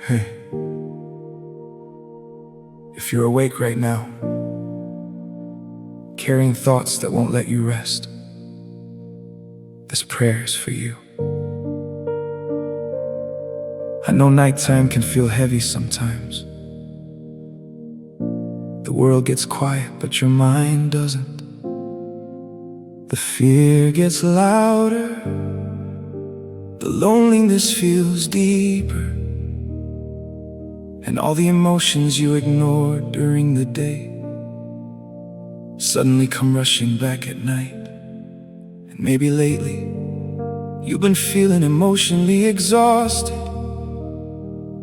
Hey, if you're awake right now, carrying thoughts that won't let you rest, this prayer is for you. I know nighttime can feel heavy sometimes. The world gets quiet, but your mind doesn't. The fear gets louder, the loneliness feels deeper, and all the emotions you ignored during the day suddenly come rushing back at night. And maybe lately you've been feeling emotionally exhausted,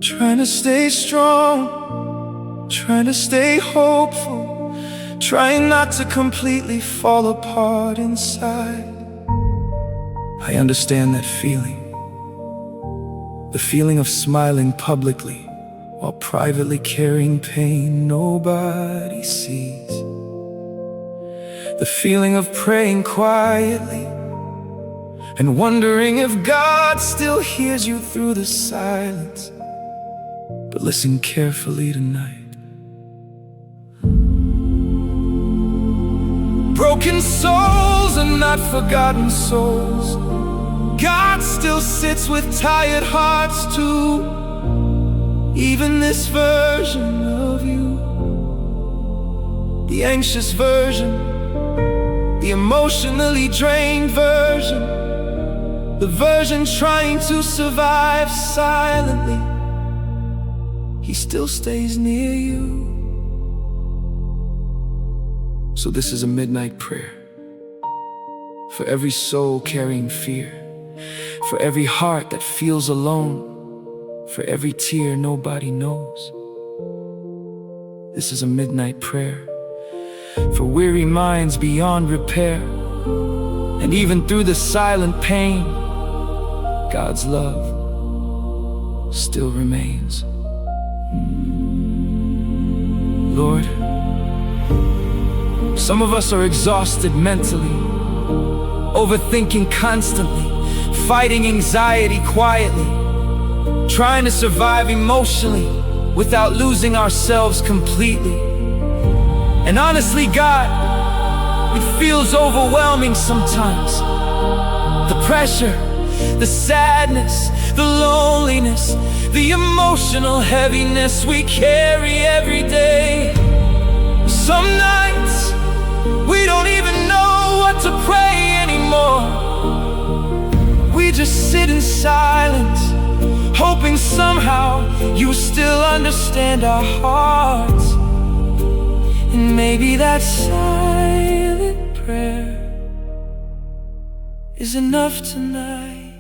trying to stay strong, trying to stay hopeful, trying not to completely fall apart inside. I understand that feeling, the feeling of smiling publicly while privately carrying pain nobody sees. The feeling of praying quietly and wondering if God still hears you through the silence. But listen carefully tonight. Broken souls and not forgotten souls, God still sits with tired hearts too. Even this version of you, the anxious version, the emotionally drained version, the version trying to survive silently, he still stays near you. So this is a midnight prayer for every soul carrying fear, for every heart that feels alone, for every tear nobody knows. This is a midnight prayer for weary minds beyond repair, and even through the silent pain, God's love still remains. Lord, some of us are exhausted mentally, overthinking constantly, fighting anxiety quietly, trying to survive emotionally without losing ourselves completely. And honestly, God, it feels overwhelming sometimes. The pressure, the sadness, the loneliness, the emotional heaviness we carry every day. Some nights we don't even know what to pray anymore. We just sit in silence, hoping somehow you still understand our hearts. And maybe that silent prayer is enough tonight.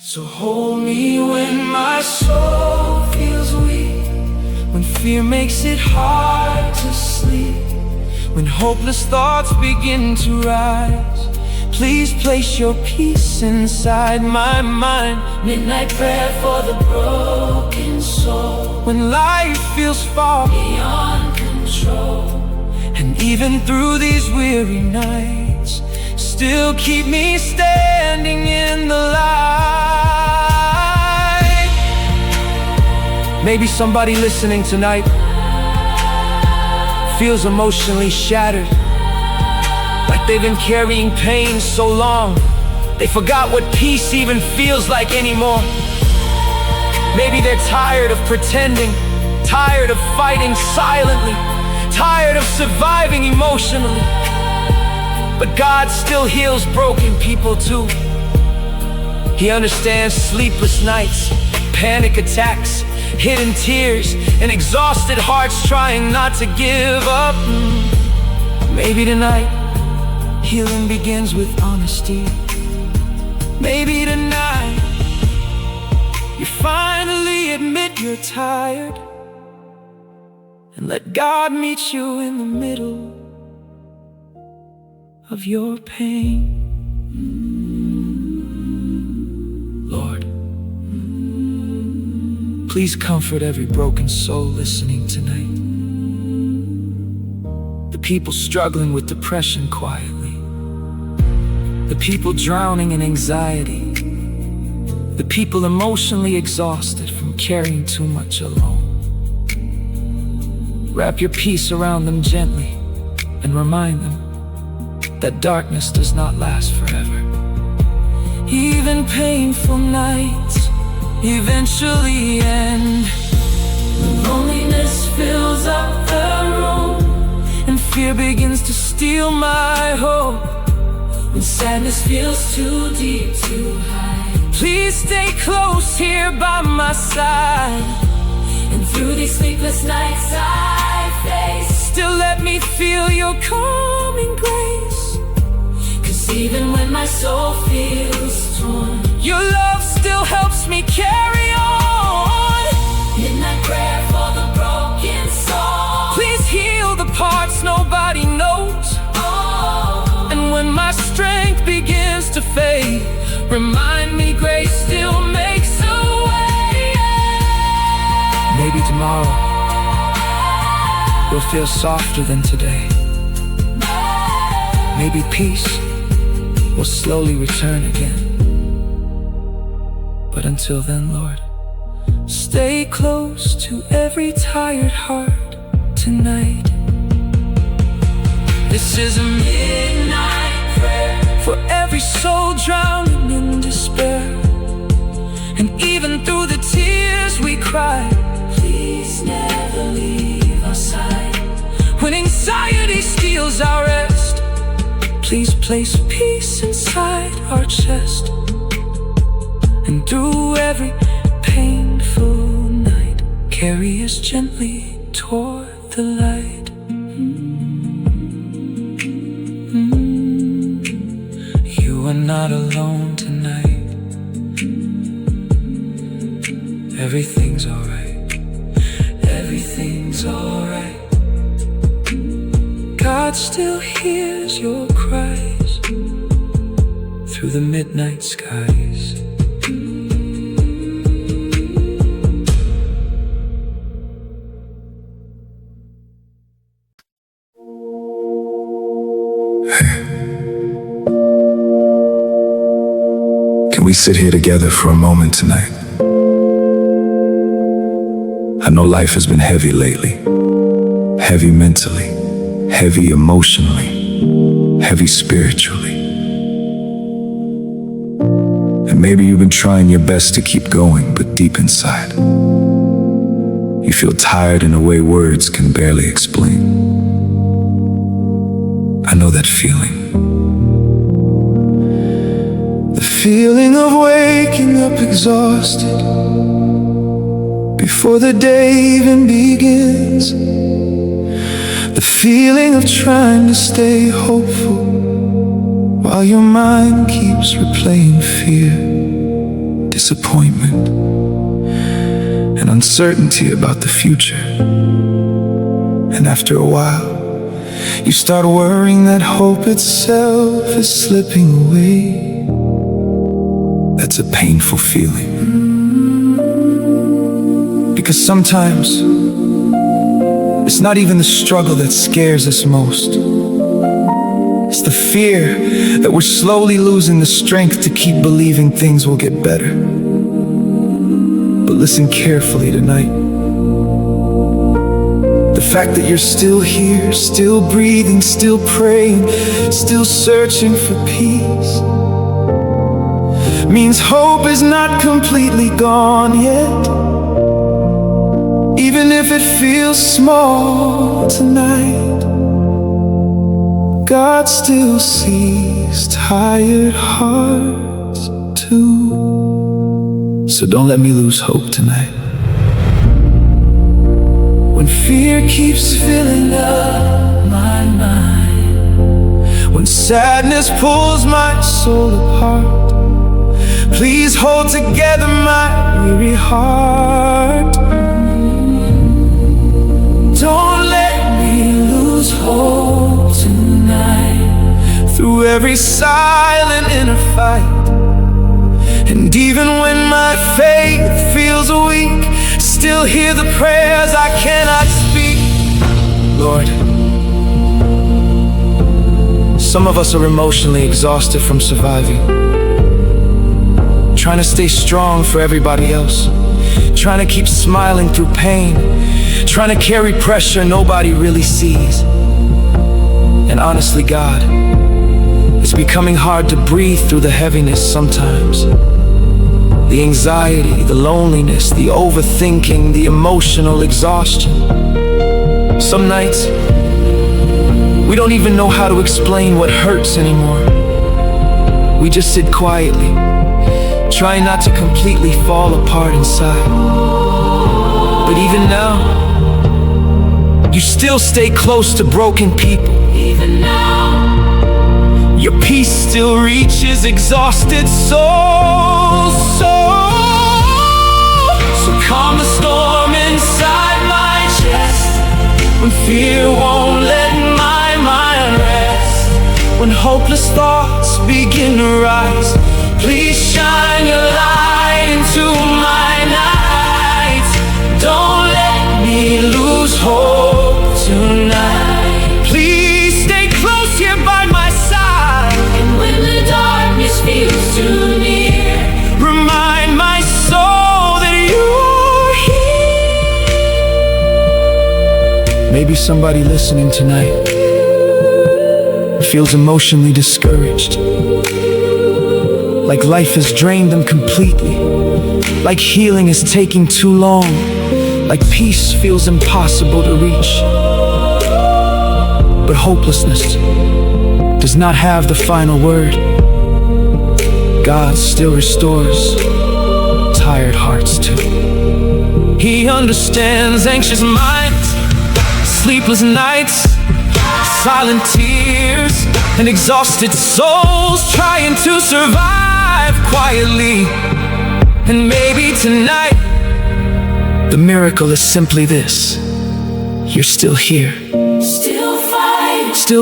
So hold me when my soul feels weak, when fear makes it hard to sleep, when hopeless thoughts begin to rise. Please place your peace inside my mind. Midnight prayer for the broken soul, when life feels far beyond control, and even through these weary nights, still keep me standing in the light. Maybe somebody listening tonight feels emotionally shattered, like they've been carrying pain so long they forgot what peace even feels like anymore. Maybe they're tired of pretending, tired of fighting silently, tired of surviving emotionally. But God still heals broken people too. He understands sleepless nights, panic attacks, hidden tears, and exhausted hearts trying not to give up. Maybe tonight healing begins with honesty. Maybe tonight you finally admit you're tired, and let God meet you in the middle of your pain. Lord, please comfort every broken soul listening tonight. The people struggling with depression quietly, the people drowning in anxiety, the people emotionally exhausted from carrying too much alone. Wrap your peace around them gently and remind them that darkness does not last forever. Even painful nights eventually end. When loneliness fills up the room and fear begins to steal my hope. When sadness feels too deep to hide, please stay close here by my side. And through these sleepless nights I face, still let me feel your calming grace. 'Cause even when my soul feels torn, your love still helps me carry on. Midnight prayer for the broken soul, please heal the parts nobody knows. And when my strength begins to fade, remind me grace still makes a way. Maybe tomorrow will feel softer than today. Maybe peace will slowly return again. But until then, Lord, stay close to every tired heart tonight. This is a midnight prayer for every soul drowning in despair. And even through the tears we cry, please never leave our side. When anxiety steals our rest, please place peace inside our chest. And through every painful night, carry us gently toward the light. You are not alone tonight. Everything's alright. Everything's alright. God still hears your cries through the midnight skies. Can we sit here together for a moment tonight? I know life has been heavy lately. Heavy mentally, heavy emotionally, heavy spiritually. And maybe you've been trying your best to keep going, but deep inside, you feel tired in a way words can barely explain. I know that feeling. The feeling of waking up exhausted before the day even begins. The feeling of trying to stay hopeful while your mind keeps replaying fear, disappointment, and uncertainty about the future. And after a while, you start worrying that hope itself is slipping away. That's a painful feeling. Because sometimes it's not even the struggle that scares us most. It's the fear that we're slowly losing the strength to keep believing things will get better. But listen carefully tonight. The fact that you're still here, still breathing, still praying, still searching for peace, means hope is not completely gone yet. Even if it feels small tonight, God still sees tired hearts too. So don't let me lose hope tonight. When fear keeps filling up my mind, when sadness pulls my soul apart, please hold together my weary heart. Don't let me lose hope tonight. Through every silent inner fight, and even when my faith feels weak, still hear the prayers I cannot speak. Lord, some of us are emotionally exhausted from surviving, trying to stay strong for everybody else, trying to keep smiling through pain, trying to carry pressure nobody really sees. And honestly, God, it's becoming hard to breathe through the heaviness sometimes. The anxiety, the loneliness, the overthinking, the emotional exhaustion. Some nights, we don't even know how to explain what hurts anymore. We just sit quietly, trying not to completely fall apart inside. But even now, you still stay close to broken people. Even now, your peace still reaches exhausted souls. So calm the storm inside my chest, when fear won't let my mind rest, when hopeless thoughts begin to rise. Please shine your light into my night. Don't let me lose hope tonight. Please stay close here by my side. and when the darkness feels too near, Remind my soul that you're here. Maybe somebody listening tonight feels emotionally discouraged, like life has drained them completely, like healing is taking too long, like peace feels impossible to reach. But hopelessness does not have the final word. God still restores tired hearts too. He understands anxious minds, sleepless nights, silent tears, and exhausted souls trying to survive quietly. And maybe tonight, the miracle is simply this: you're still here, still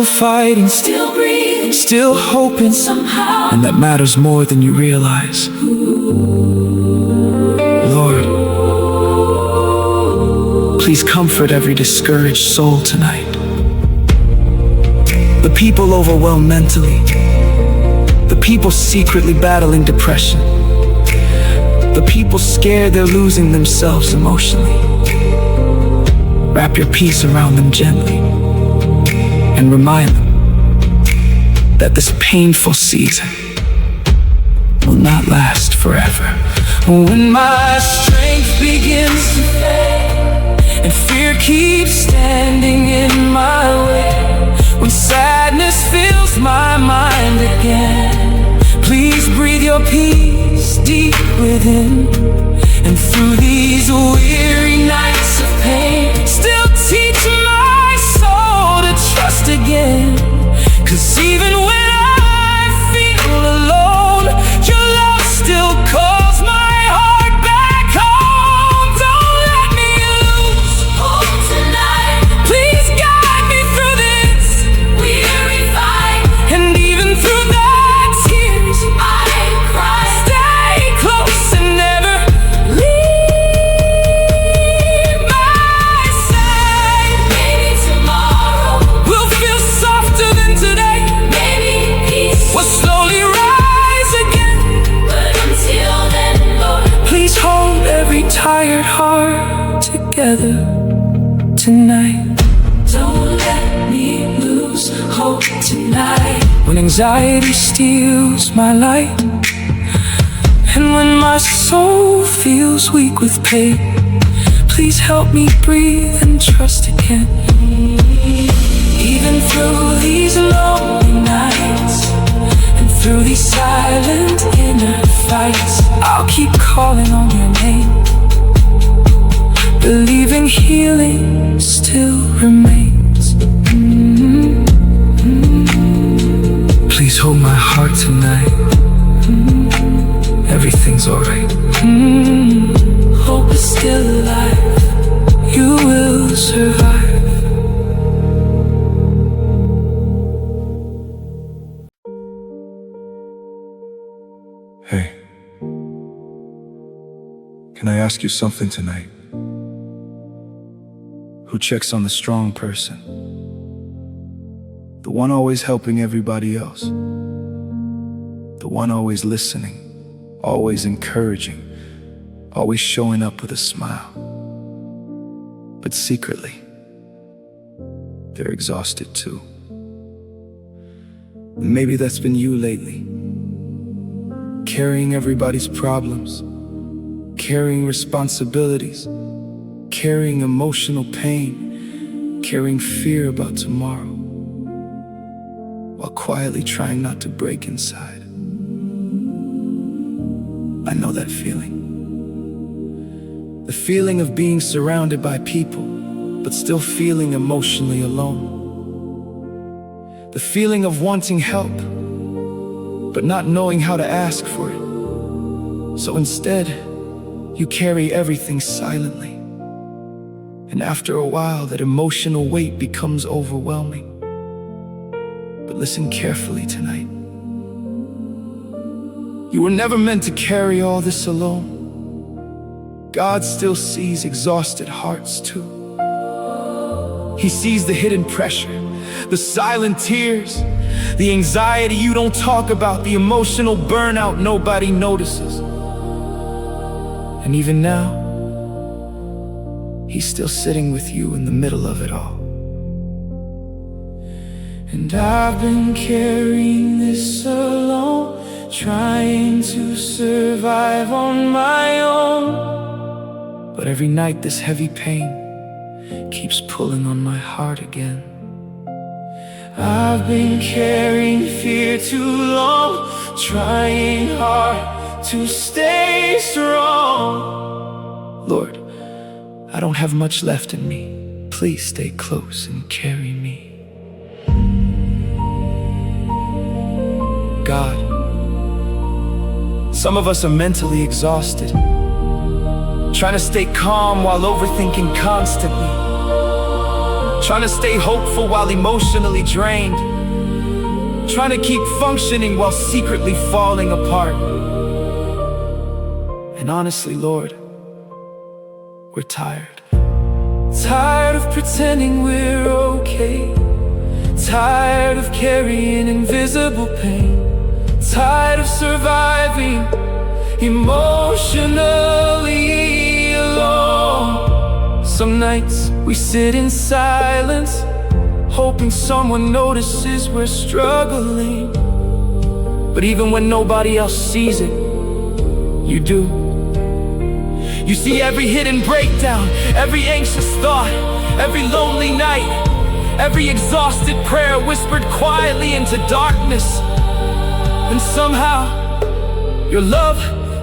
fighting, still breathing, still hoping, somehow. and that matters more than you realize. Lord, please comfort every discouraged soul tonight. The people overwhelmed mentally, the people secretly battling depression, the people scared they're losing themselves emotionally. Wrap your peace around them gently and remind them that this painful season will not last forever. When my strength begins to fade and fear keeps standing in my way, when sadness fills my mind again, please breathe your peace deep within. And through these weary nights of pain, still teach my soul to trust again. 'Cause even when I feel alone, your love still calls my heart back home. Don't let me lose hope tonight. Please guide me through this Weary fight, and even through the tears I cry. stay close and never leave my side. Maybe tomorrow, We'll feel softer than today. maybe peace. We'll slowly rise again. But until then, Lord, Please hold every tired heart together tonight. don't let me lose hope tonight. When anxiety steals my light, and when my soul feels weak with pain, please help me breathe and trust again. Even through these lonely nights, and through these silent inner fights, I'll keep calling on your name, believing healing still remains. Please hold my heart tonight. Everything's alright. Hope is still alive. You will survive. Hey, can I ask you something tonight? Who checks on the strong person? The one always helping everybody else. The one always listening, always encouraging, always showing up with a smile. But secretly, they're exhausted too. Maybe that's been you lately, carrying everybody's problems, carrying responsibilities, carrying emotional pain, carrying fear about tomorrow, while quietly trying not to break inside. I know that feeling. The feeling of being surrounded by people, but still feeling emotionally alone. The feeling of wanting help, but not knowing how to ask for it. So instead, you carry everything silently. And after a while, that emotional weight becomes overwhelming. But listen carefully tonight. You were never meant to carry all this alone. God still sees exhausted hearts too. He sees the hidden pressure, the silent tears, the anxiety you don't talk about, the emotional burnout nobody notices. And even now, He's still sitting with you in the middle of it all. And I've been carrying this alone, trying to survive on my own. But every night this heavy pain keeps pulling on my heart again. I've been carrying fear too long, trying hard to stay strong. Lord, I don't have much left in me. Please stay close and carry me. God, some of us are mentally exhausted, trying to stay calm while overthinking constantly, trying to stay hopeful while emotionally drained, trying to keep functioning while secretly falling apart. And honestly, Lord, we're tired. Tired of pretending we're okay, tired of carrying invisible pain, tired of surviving emotionally alone. Some nights we sit in silence, hoping someone notices we're struggling. But even when nobody else sees it, you do. You see every hidden breakdown, every anxious thought, every lonely night, every exhausted prayer whispered quietly into darkness. And somehow, your love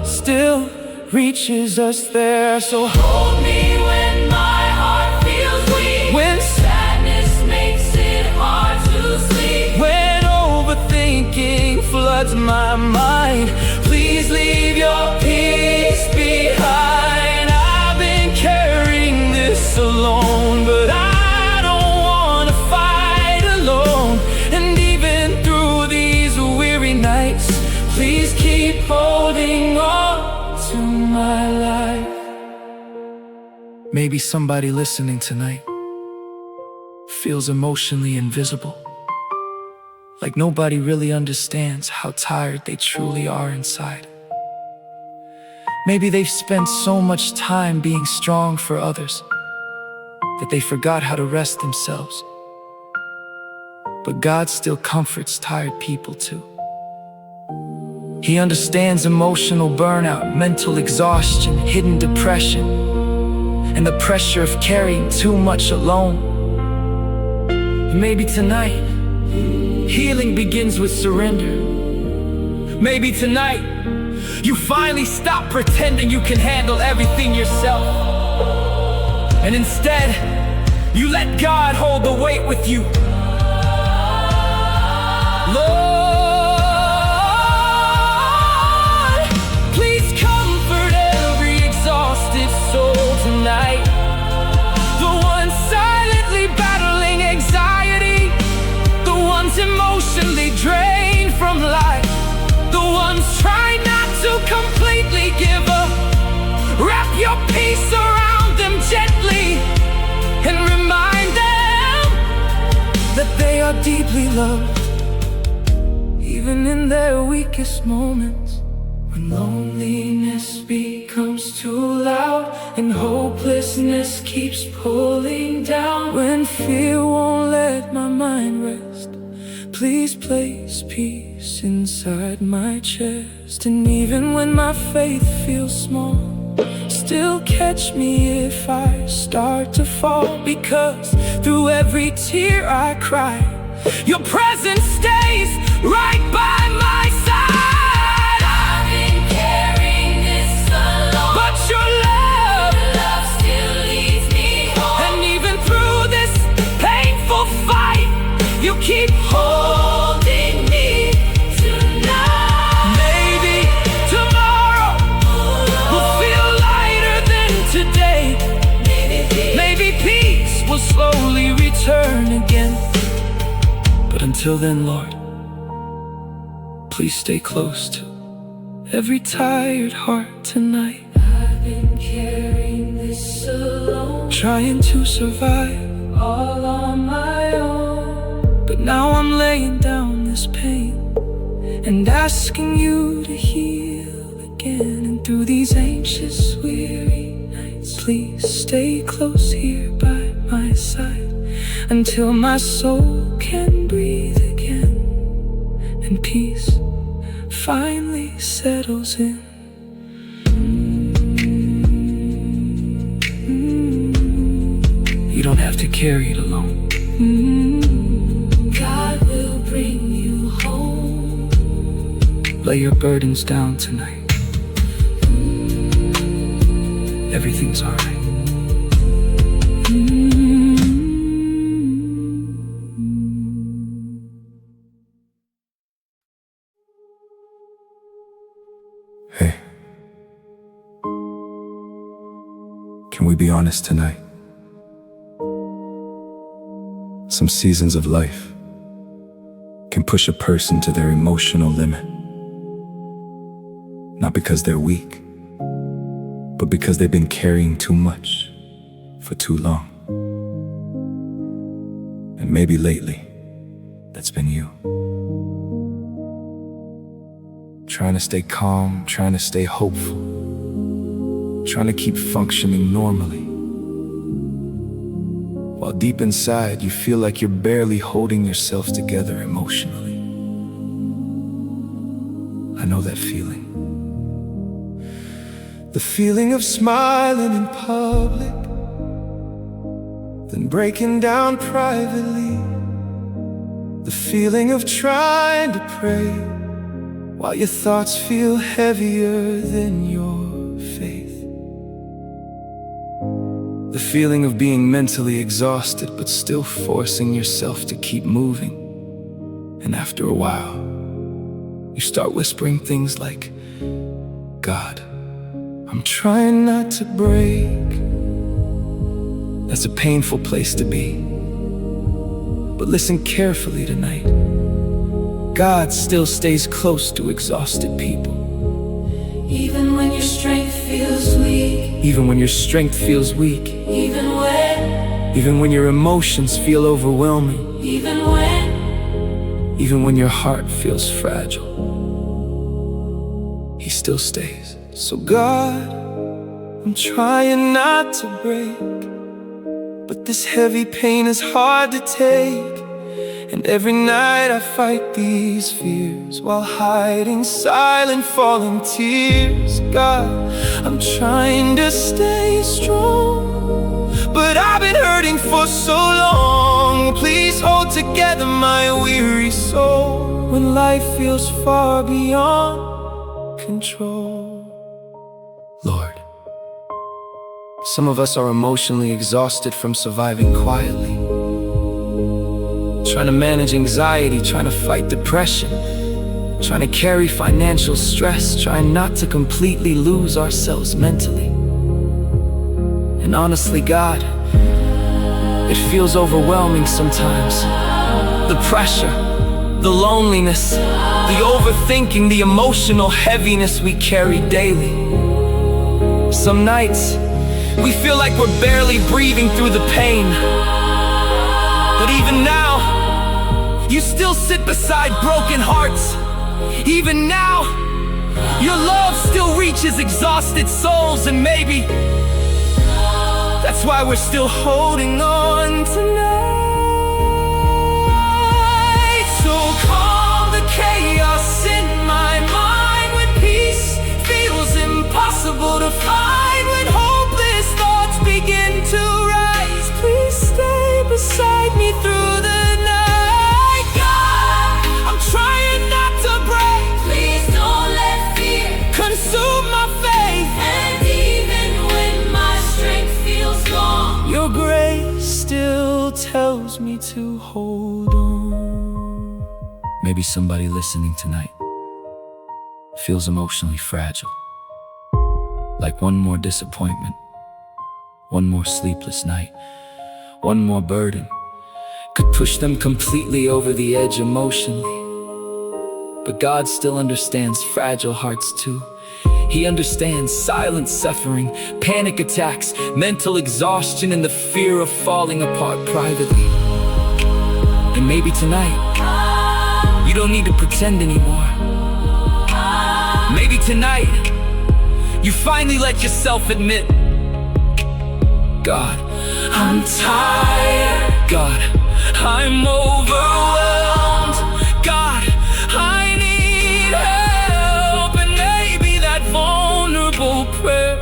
still reaches us there. So Hold me when my heart feels weak, when sadness makes it hard to sleep, when overthinking floods my mind, please leave your peace behind. I've been carrying this alone, but I don't want to fight alone. And even through these weary nights, please keep holding on to my life. Maybe somebody listening tonight feels emotionally invisible, like nobody really understands how tired they truly are inside. Maybe they've spent so much time being strong for others that they forgot how to rest themselves. But God still comforts tired people too. He understands emotional burnout, mental exhaustion, hidden depression, and the pressure of carrying too much alone. And maybe tonight, healing begins with surrender. Maybe tonight, you finally stop pretending you can handle everything yourself. And instead, you let God hold the weight with you. Lord, please comfort every exhausted soul tonight. The ones silently battling anxiety, the ones emotionally drained from life, the ones trying not to completely give up. Wrap your peace around them gently and remind them that they are deeply loved. Even in their weakest moments, When loneliness becomes too loud and hopelessness keeps pulling down, when fear won't let my mind rest, please place peace inside my chest. And even when my faith feels small, still catch me if I start to fall. Because through every tear I cry, your presence stays right by my side. I've been carrying this alone, But your love still leads me home. and even through this painful fight, you keep Holding me tonight. Maybe tomorrow will feel lighter than today. Maybe peace will slowly return again. But until then, Lord, please stay close to every tired heart tonight. I've been carrying this alone, Trying to survive, all on my own. but now I'm laying down this pain and asking you to heal again. And through these anxious, weary nights, please stay close here by my side until my soul can breathe again and peace finally settles in. You don't have to carry it alone. God will bring you home. Lay your burdens down tonight. Everything's alright. Hey, can we be honest tonight? Some seasons of life can push a person to their emotional limit. Not because they're weak, but because they've been carrying too much for too long. And maybe lately, that's been you. Trying to stay calm, trying to stay hopeful, trying to keep functioning normally, while deep inside you feel like you're barely holding yourself together emotionally. I know that feeling. The feeling of smiling in public, then breaking down privately. The feeling of trying to pray while your thoughts feel heavier than your faith. The feeling of being mentally exhausted but still forcing yourself to keep moving. And after a while, you start whispering things like, God, I'm trying not to break. That's a painful place to be. But listen carefully tonight. God still stays close to exhausted people. Even when your strength feels weak, Even when your strength feels weak, even when your emotions feel overwhelming, even when your heart feels fragile, He still stays. So God, I'm trying not to break, but this heavy pain is hard to take. And every night I fight these fears while hiding silent falling tears. God, I'm trying to stay strong, but I've been hurting for so long. Please hold together my weary soul when life feels far beyond control. Lord, some of us are emotionally exhausted from surviving quietly, trying to manage anxiety, trying to fight depression, trying to carry financial stress, trying not to completely lose ourselves mentally. And honestly, God, it feels overwhelming sometimes. The pressure, the loneliness, the overthinking, the emotional heaviness we carry daily. Some nights, we feel like we're barely breathing through the pain. But even now, you still sit beside broken hearts. Even now, Your love still reaches exhausted souls, and maybe that's why we're still holding on tonight. So calm the chaos in my mind when peace feels impossible to find. When hopeless thoughts begin to rise, please stay beside me through the night. God, I'm trying not to break. Please don't let fear Consume my faith. And even when my strength feels gone, Your grace still tells me to hold on. Maybe somebody listening tonight feels emotionally fragile, like one more disappointment, one more sleepless night, one more burden could push them completely over the edge emotionally. But God still understands fragile hearts too. He understands silent suffering, panic attacks, mental exhaustion, and the fear of falling apart privately. And maybe tonight, you don't need to pretend anymore. Maybe tonight, you finally let yourself admit, God, I'm tired. God, I'm overwhelmed. God, I need help. And maybe that vulnerable prayer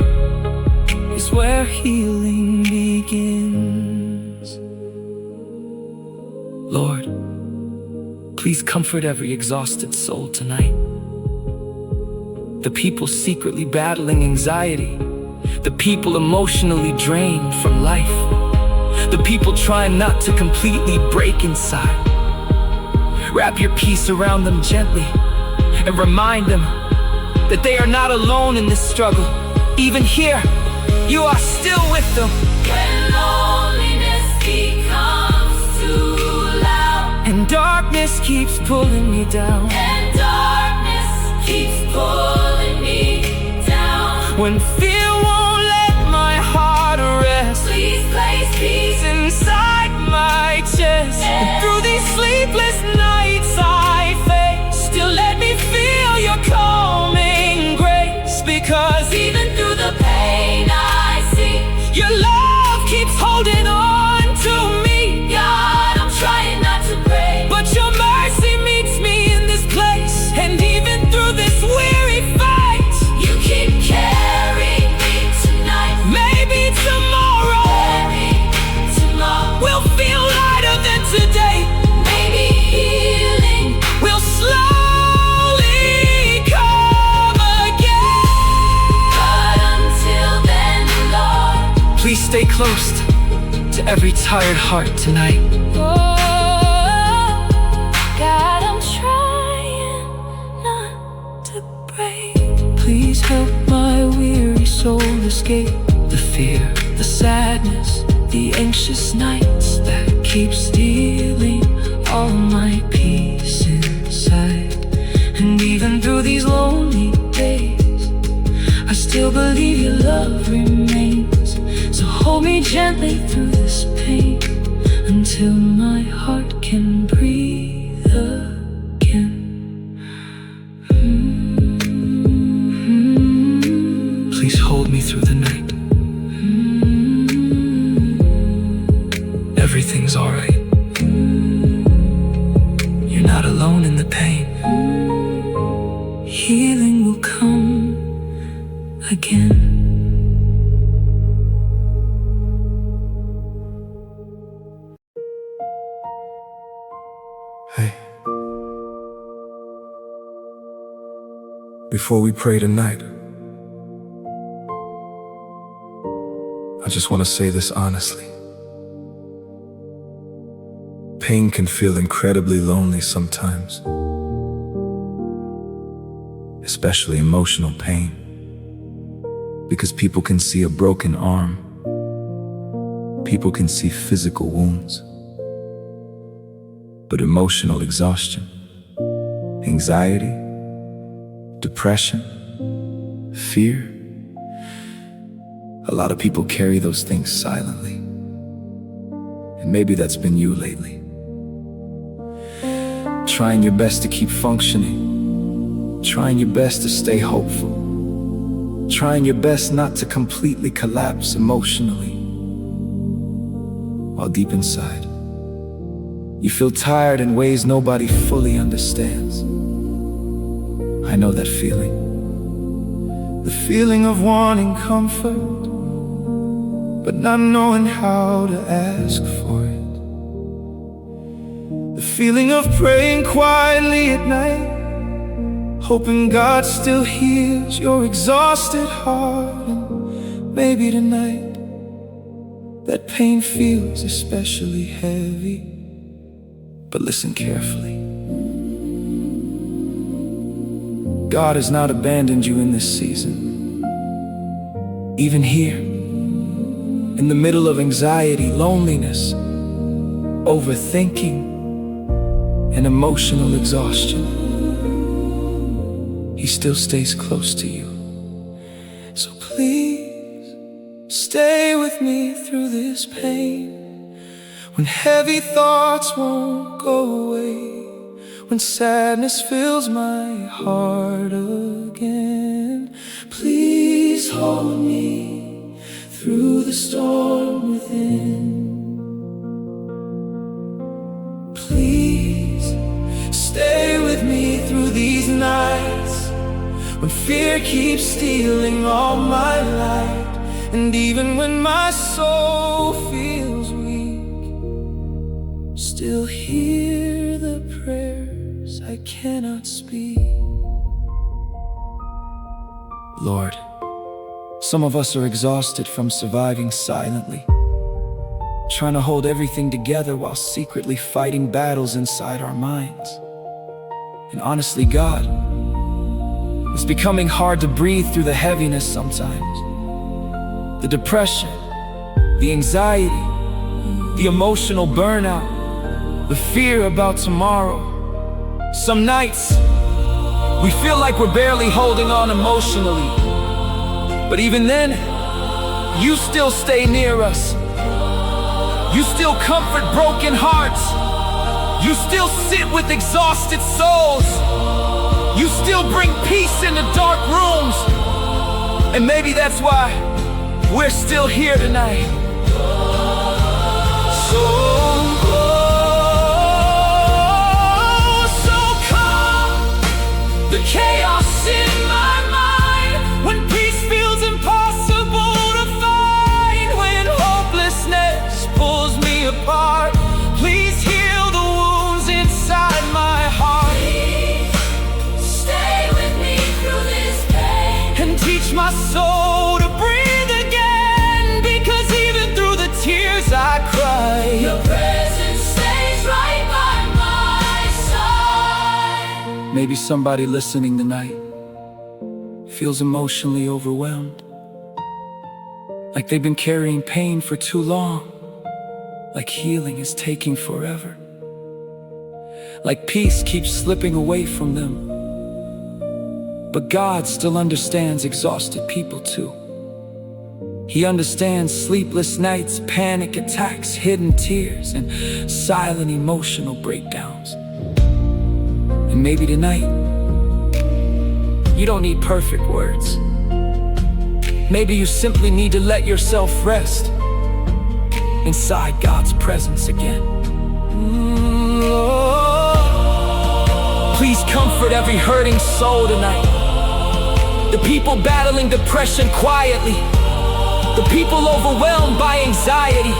is where healing begins. Lord, please comfort every exhausted soul tonight. The people secretly battling anxiety, the people emotionally drained from life, the people trying not to completely break inside. Wrap your peace around them gently and remind them that they are not alone in this struggle. Even here, you are still with them. when loneliness becomes too loud, And darkness keeps pulling me down. and darkness keeps pulling me down, When fear won't let my heart rest please place peace inside my chest. And through these sleepless nights I face, still let me feel your calming grace. Because even through the pain I see. your love keeps holding on to me. God, I'm trying not to break, But your mercy meets me in this place. And even through this weary fight, you keep carrying me tonight. maybe tomorrow Maybe tomorrow, will feel lighter than today. maybe healing. Will slowly come again. But until then, Lord, Please stay close to every tired heart tonight. God, I'm trying not to break. Please help my weary soul escape the fear, the sadness, the anxious nights that keep stealing all my peace inside. And even through these lonely days, I still believe your love remains. So hold me gently through this pain until my heart can breathe again. Please hold me through the night. Everything's alright. You're not alone in the pain. Healing will come again. Hey. Before we pray tonight, I just want to say this honestly. Pain can feel incredibly lonely sometimes, especially emotional pain, because people can see a broken arm, people can see physical wounds, but emotional exhaustion, anxiety, depression, fear, a lot of people carry those things silently. And maybe that's been you lately. Trying your best to keep functioning, trying your best to stay hopeful, trying your best not to completely collapse emotionally, while deep inside, you feel tired in ways nobody fully understands. I know that feeling. The feeling of wanting comfort, but not knowing how to ask for it. The feeling of praying quietly at night, hoping God still hears your exhausted heart. And maybe tonight, that pain feels especially heavy. But listen carefully. God has not abandoned you in this season. Even here, in the middle of anxiety, loneliness, overthinking, and emotional exhaustion, He still stays close to you. So please, stay with me through this pain, when heavy thoughts won't go away, when sadness fills my heart again. Please hold me through the storm within. Please stay with me through these nights, when fear keeps stealing all my light. And even when my soul feels weak, still hear the prayers I cannot speak. Lord, some of us are exhausted from surviving silently, trying to hold everything together while secretly fighting battles inside our minds. And honestly, God, it's becoming hard to breathe through the heaviness sometimes. The depression, the anxiety, the emotional burnout, the fear about tomorrow. Some nights, we feel like we're barely holding on emotionally. But even then, you still stay near us. You still comfort broken hearts. You still sit with exhausted souls. You still bring peace into dark rooms. And maybe that's why we're still here tonight. So calm the chaos in my mind, when peace feels impossible to find, when hopelessness pulls me apart. Please heal the wounds inside my heart. Please stay with me through this pain, and teach my soul to breathe again. Because even through the tears I cry, your presence stays right by my side. Maybe somebody listening tonight feels emotionally overwhelmed, like they've been carrying pain for too long, like healing is taking forever, like peace keeps slipping away from them. But God still understands exhausted people too. He understands sleepless nights, panic attacks, hidden tears, and silent emotional breakdowns. And maybe tonight, you don't need perfect words. Maybe you simply need to let yourself rest inside God's presence again. Lord, please comfort every hurting soul tonight. The people battling depression quietly, the people overwhelmed by anxiety,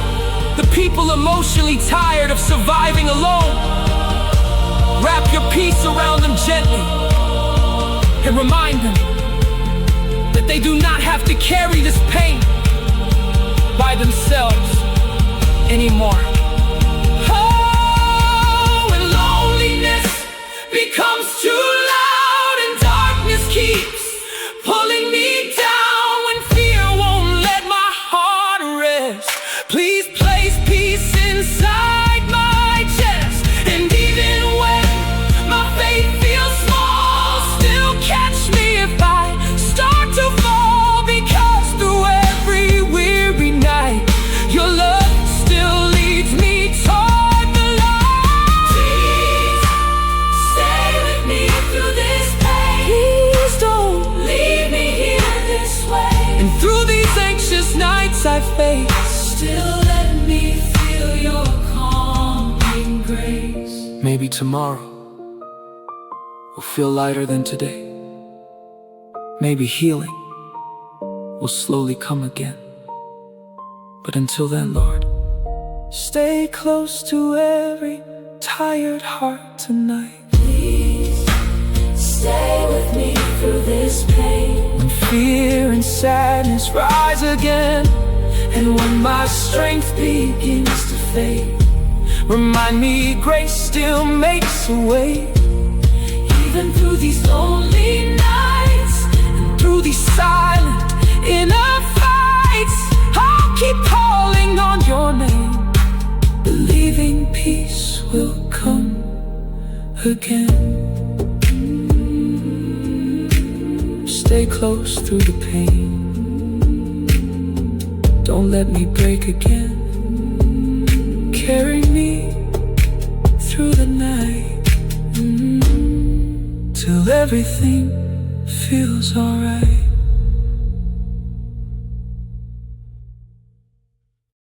the people emotionally tired of surviving alone. Wrap your peace around them gently, and remind them that they do not have to carry this pain by themselves anymore. Oh, when loneliness becomes too loud and darkness keeps pulling me down, when fear won't let my heart rest, please place peace inside my chest. And even when my faith feels small, still catch me if I start to fall. Because through every weary night, your love still leads me toward the light. Please stay with me through And through these anxious nights I face, still let me feel your calming grace. Maybe tomorrow will feel lighter than today. Maybe healing will slowly come again. But until then, Lord, stay close to every tired heart tonight. Please stay with me through this pain. When fear and sadness rise again, And when my strength begins to fade, remind me grace still makes a way. even through these lonely nights, And through these silent inner fights, I'll keep calling on your name, believing peace will come again. Stay close through the pain. Don't let me break again. Carry me through the night, till everything feels alright.